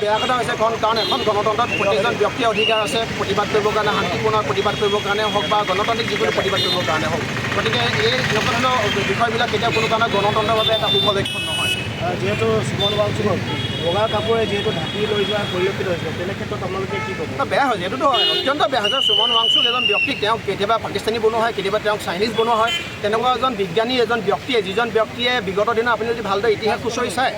বেয়া কথা হৈছে কাৰণ এখন গণতন্ত্ৰত প্ৰতিজন ব্যক্তিৰ অধিকাৰ আছে প্ৰতিবাদ কৰিবৰ কাৰণে শান্তিপূৰ্ণ প্ৰতিবাদ কৰিবৰ কাৰণে হওক বা গণতান্ত্ৰিক যিকোনো প্ৰতিবাদ কৰিবৰ কাৰণে হওক গতিকে এই এনেকুৱা ধৰণৰ বিষয়বিলাক কেতিয়াও কোনো কাৰণে গণতন্ত্ৰৰ বাবে এটা শুভ লক্ষণ নহয় যিহেতু সুমন ৱাংচুকক বগা কাপোৰে যিহেতু ঢাকি লৈ যোৱা পৰিলক্ষিত হৈছে তেনে ক্ষেত্ৰত আপোনালোকে কি ক'ব বেয়া হৈছে এইটোতো অত্যন্ত বেয়া হৈছে সুমন ৱাংচুক এজন ব্যক্তি তেওঁক কেতিয়াবা পাকিস্তানী বনোৱা হয় কেতিয়াবা তেওঁক চাইনিজ বনোৱা হয় তেনেকুৱা এজন বিজ্ঞানী এজন ব্যক্তিয়ে যিজন ব্যক্তিয়ে বিগত দিনত আপুনি যদি ভালদৰে ইতিহাস খুচৰি চায়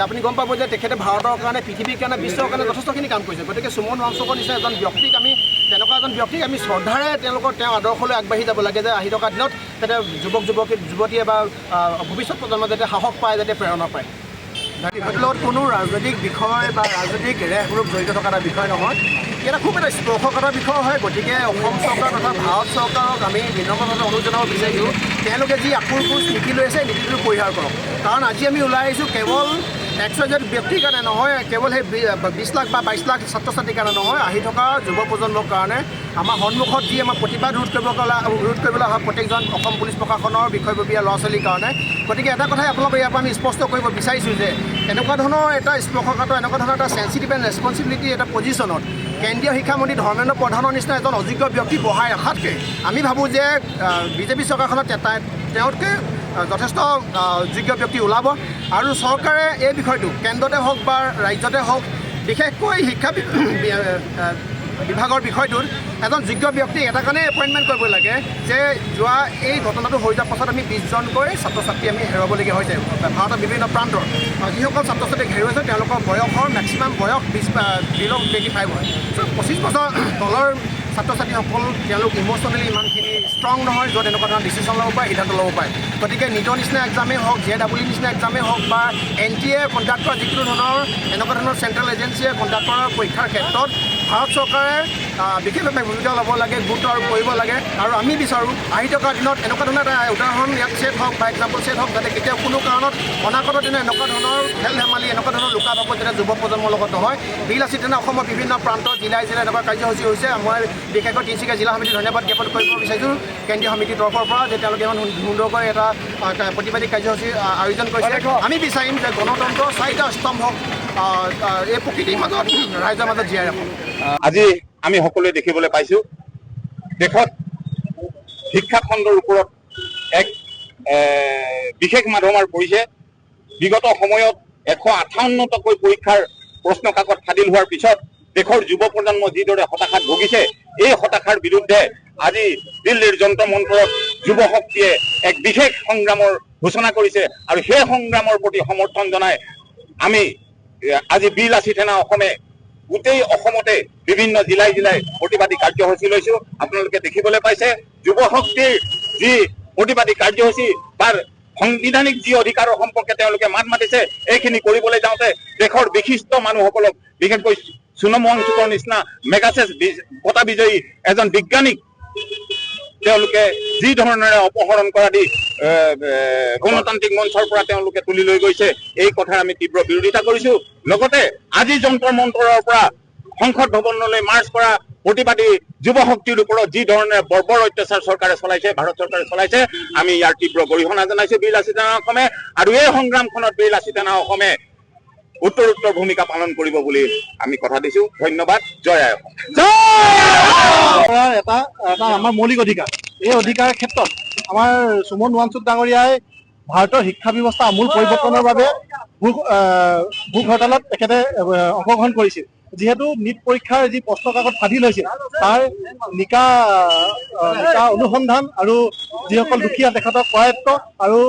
আপুনি গম পাব যে তেখেতে ভাৰতৰ কাৰণে পৃথিৱীৰ কাৰণে বিশ্বৰ কাৰণে যথেষ্টখিনি কাম কৰিছে গতিকে সুমন ৱাংচুকৰ নিচিনা এজন ব্যক্তিক আমি তেনেকুৱা এজন ব্যক্তিক আমি শ্ৰদ্ধাৰে তেওঁ আদৰ্শলৈ আগবাঢ়ি যাব লাগে যে আহি থকা দিনত যাতে যুৱতীয়ে বা ভৱিষ্যত প্ৰজন্ম যাতে সাহস পায় যাতে প্ৰেৰণা পায় লগত কোনো ৰাজনৈতিক বিষয় বা ৰাজনৈতিক ৰেহৰূপ জড়িত থকা এটা বিষয় নহয় এটা খুব এটা স্পৰ্শকাতৰ বিষয় হয় গতিকে অসম চৰকাৰ তথা ভাৰত চৰকাৰক আমি বিনম্ৰভাৱে অনুৰোধ জনাব বিচাৰিছোঁ তেওঁলোকে যি আপোচ নীতি লৈ আছে নীতিটো পৰিহাৰ কৰক কাৰণ আজি আমি ওলাই আহিছোঁ কেৱল 100জন ব্যক্তিৰ কাৰণে নহয় কেৱল সেই 20 লাখ বা 22 লাখ ছাত্ৰ ছাত্ৰীৰ কাৰণে নহয় আহি থকা যুৱ প্ৰজন্মৰ কাৰণে আমাৰ সন্মুখত যি আমাৰ প্ৰতিবাদ ৰোধ কৰিবলৈ অহা প্ৰত্যেকজন অসম পুলিচ প্ৰশাসনৰ বিষয়ববীয়া ল'ৰা ছোৱালীৰ কাৰণে গতিকে এটা কথাই আপোনালোকে ইয়াৰ পৰা আমি স্পষ্ট কৰিব বিচাৰিছোঁ যে এনেকুৱা ধৰণৰ এটা স্পৰ্শকাতৰ এনেকুৱা ধৰণৰ এটা চেঞ্চিটিভ এণ্ড ৰেছপনচিবিলিটি এটা পজিশ্যনত কেন্দ্ৰীয় শিক্ষামন্ত্ৰী ধৰ্মেন্দ্ৰ প্ৰধানৰ নিচিনা এজন অযোগ্য ব্যক্তি বহাই ৰখাতকৈ আমি ভাবোঁ যে বিজেপি চৰকাৰখনত তেওঁতকৈ যথেষ্ট যোগ্য ব্যক্তি ওলাব আৰু চৰকাৰে এই বিষয়টো কেন্দ্ৰতে হওক বা ৰাজ্যতে হওক বিশেষকৈ শিক্ষা বিভাগৰ বিষয়টোত এজন যোগ্য ব্যক্তিক এটা কাৰণেই এপইণ্টমেণ্ট কৰিব লাগে যে যোৱা এই ঘটনাটো হৈ যোৱাৰ পাছত আমি 20জনকৈ ছাত্ৰ ছাত্ৰী আমি হেৰুৱাবলগীয়া হৈছে ভাৰতৰ বিভিন্ন প্ৰান্তৰ যিসকল ছাত্ৰ ছাত্ৰীক হেৰুৱাইছে তেওঁলোকৰ বয়সৰ মেক্সিমাম বয়স 25 হয় চ' 25 বছৰ তলৰ ছাত্ৰ ছাত্ৰীসকল তেওঁলোক ইম'চনেলি ইমানখিনি ষ্ট্ৰং নহয় য'ত এনেকুৱা ধৰণৰ ডিচিশ্যন ল'ব পাৰে সিদ্ধান্ত ল'ব পাৰে গতিকে নিটৰ নিচিনা এক্সামেই হওক JEE নিচিনা এক্সামেই হওক বা NTA কণ্ডাক্ট কৰা যিকোনো ধৰণৰ এনেকুৱা ধৰণৰ চেণ্ট্ৰেল এজেঞ্চিয়ে কণ্ডাক্ট কৰা পৰীক্ষাৰ ক্ষেত্ৰত ভাৰত চৰকাৰে বিশেষভাৱে ভূমিকা ল'ব লাগে গুৰুত্ব আৰোপ কৰিব লাগে আৰু আমি বিচাৰোঁ আহি থকা দিনত এনেকুৱা ধৰণৰ এটা উদাহৰণ ইয়াত ছেট হওক বা এক্সাম্পল ছেট হওক যাতে কেতিয়াও কোনো কাৰণত অনাগত দিনত এনেকুৱা ধৰণৰ খেল ধেমালি এনেকুৱা ধৰণৰ লোকাভাৱত যাতে যুৱ প্ৰজন্মৰ লগত নহয় বিলাসী তেনে অসমৰ বিভিন্ন প্ৰান্তৰ জিলাই এনেকুৱা কাৰ্যসূচী হৈছে মই বিশেষকৈ তিনিচুকীয়া জিলা সমিতি ধন্যবাদ জ্ঞাপন কৰিব বিচাৰিছোঁ কেন্দ্ৰীয় সমিতিৰ তৰফৰ পৰা যে তেওঁলোকে ইমান সুন্দৰকৈ এটা প্ৰতিবাদী কাৰ্যসূচী আয়োজন কৰিছে আমি বিচাৰিম যে গণতন্ত্ৰৰ 4টা স্তম্ভ এই প্ৰকৃতিৰ মাজত ৰাইজৰ মাজত জীয়াই ৰাখক আজি আমি সকলোৱে দেখিবলৈ পাইছোঁ দেশত শিক্ষা খণ্ডৰ ওপৰত এক বিশেষ মাধমাৰ পৰিছে বিগত সময়ত 158টাকৈ পৰীক্ষাৰ প্ৰশ্ন কাকত ফাদিল হোৱাৰ পিছত দেশৰ যুৱ প্ৰজন্ম যিদৰে হতাশাত ভুগিছে এই হতাশাৰ বিৰুদ্ধে আজি দিল্লীৰ যন্ত্ৰ মন্ত্ৰত যুৱ শক্তিয়ে এক বিশেষ সংগ্ৰামৰ ঘোষণা কৰিছে আৰু সেই সংগ্ৰামৰ প্ৰতি সমৰ্থন জনাই আমি আজি বিলাসী সেনা অসমে গোটেই অসমতে বিভিন্ন জিলাই প্ৰতিবাদী কাৰ্যসূচী লৈছোঁ আপোনালোকে দেখিবলৈ পাইছে যুৱ শক্তিৰ যি প্ৰতিবাদী কাৰ্যসূচী তাৰ সাংবিধানিক যি অধিকাৰৰ সম্পৰ্কে তেওঁলোকে মাত মাতিছে এইখিনি কৰিবলৈ যাওঁতে দেশৰ বিশিষ্ট মানুহসকলক বিশেষকৈ সুমন ৱাংচুকৰ নিচিনা মেগাছেছ বঁটা বিজয়ী এজন বিজ্ঞানীক তেওঁলোকে যি ধৰণেৰে অপহৰণ কৰা দি গণতান্ত্ৰিক মঞ্চৰ পৰা তেওঁলোকে তুলি লৈ গৈছে এই কথাৰ আমি তীব্ৰ বিৰোধিতা কৰিছোঁ লগতে আজি যন্ত্ৰ মন্ত্ৰৰ পৰা সংসদ ভৱনলৈ মাৰ্চ কৰা প্ৰতিবাদী যুৱ শক্তিৰ ওপৰত যি ধৰণে বৰ্বৰ অত্যাচাৰ চৰকাৰে চলাইছে ভাৰত চৰকাৰে চলাইছে আমি ইয়াৰ তীব্ৰ গৰিহণা জনাইছোঁ বিলাসী সেনা অসমে আৰু এই সংগ্ৰামখনত বিলাসী সেনা অসমে উত্তৰোত্তৰ ভূমিকা পালন কৰিব বুলি আমি কথা দিছোঁ ধন্যবাদ জয় আই অসম এটা আমাৰ মৌলিক অধিকাৰ এই অধিকাৰৰ ক্ষেত্ৰত আমাৰ সুমন ৱাংচুক ডাঙৰীয়াই ভাৰতৰ শিক্ষা ব্যৱস্থা আমূল পৰিৱৰ্তনৰ বাবে ভোক হৰতালত তেখেতে অংশগ্ৰহণ কৰিছিল যিহেতু নীট পৰীক্ষাৰ যি প্ৰশ্ন কাকত ফাদিল হৈছিল তাৰ নিকা অনুসন্ধান আৰু যিসকল দুখীয়া তেখেতক কৰায়ত্ব আৰু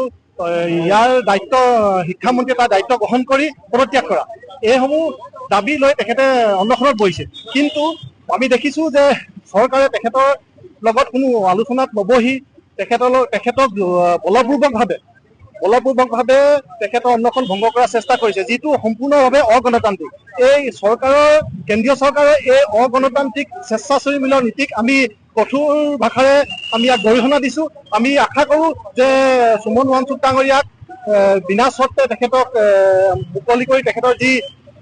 ইয়াৰ দায়িত্ব শিক্ষামন্ত্ৰীয়ে তাৰ দায়িত্ব গ্ৰহণ কৰি পদত্যাগ কৰা এইসমূহ দাবী লৈ তেখেতে অন্বেষণত বহিছিল কিন্তু আমি দেখিছোঁ যে চৰকাৰে তেখেতৰ লগত কোনো আলোচনাত নবহি তেখেতক বলপূৰ্বকভাৱে তেখেতৰ অন্বেষণ ভংগ কৰাৰ চেষ্টা কৰিছে যিটো সম্পূৰ্ণভাৱে অগণতান্ত্ৰিক এই কেন্দ্ৰীয় চৰকাৰৰ এই অগণতান্ত্ৰিক স্বেচ্ছাসেৱীমূলক নীতিক আমি কঠোৰ ভাষাৰে আমি ইয়াক গৰিহণা দিছোঁ আমি আশা কৰোঁ যে সুমন ৱাংচুক ডাঙৰীয়াক বিনা চৰ্তে তেখেতক মুকলি কৰি তেখেতৰ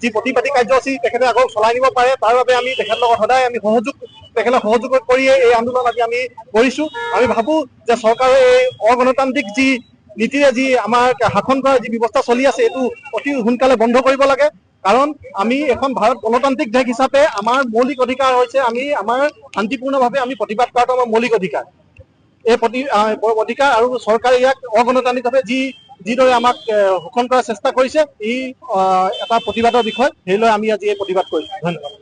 যি প্ৰতিবাদী কাৰ্যসূচী তেখেতে আকৌ চলাই নিব পাৰে তাৰ বাবে আমি তেখেতৰ লগত সদায় আমি তেখেতক সহযোগ কৰিয়ে এই আন্দোলন আজি আমি কৰিছোঁ আমি ভাবোঁ যে চৰকাৰে এই অগণতান্ত্ৰিক যি নীতিৰে যি আমাৰ শাসন কৰাৰ যি ব্যৱস্থা চলি আছে এইটো অতি সোনকালে বন্ধ কৰিব লাগে কাৰণ আমি এখন ভাৰত গণতান্ত্ৰিক দেশ হিচাপে আমাৰ মৌলিক অধিকাৰ হৈছে আমাৰ শান্তিপূৰ্ণভাৱে আমি প্ৰতিবাদ কৰাটো আমাৰ মৌলিক অধিকাৰ। এই অধিকাৰ আৰু চৰকাৰে ইয়াক অগণতান্ত্ৰিকভাৱে যিদৰে আমাক শোষণ কৰাৰ চেষ্টা কৰিছে, ই এটা প্ৰতিবাদৰ বিষয়। সেইলৈ আমি আজি এই প্ৰতিবাদ কৰিছোঁ। ধন্যবাদ।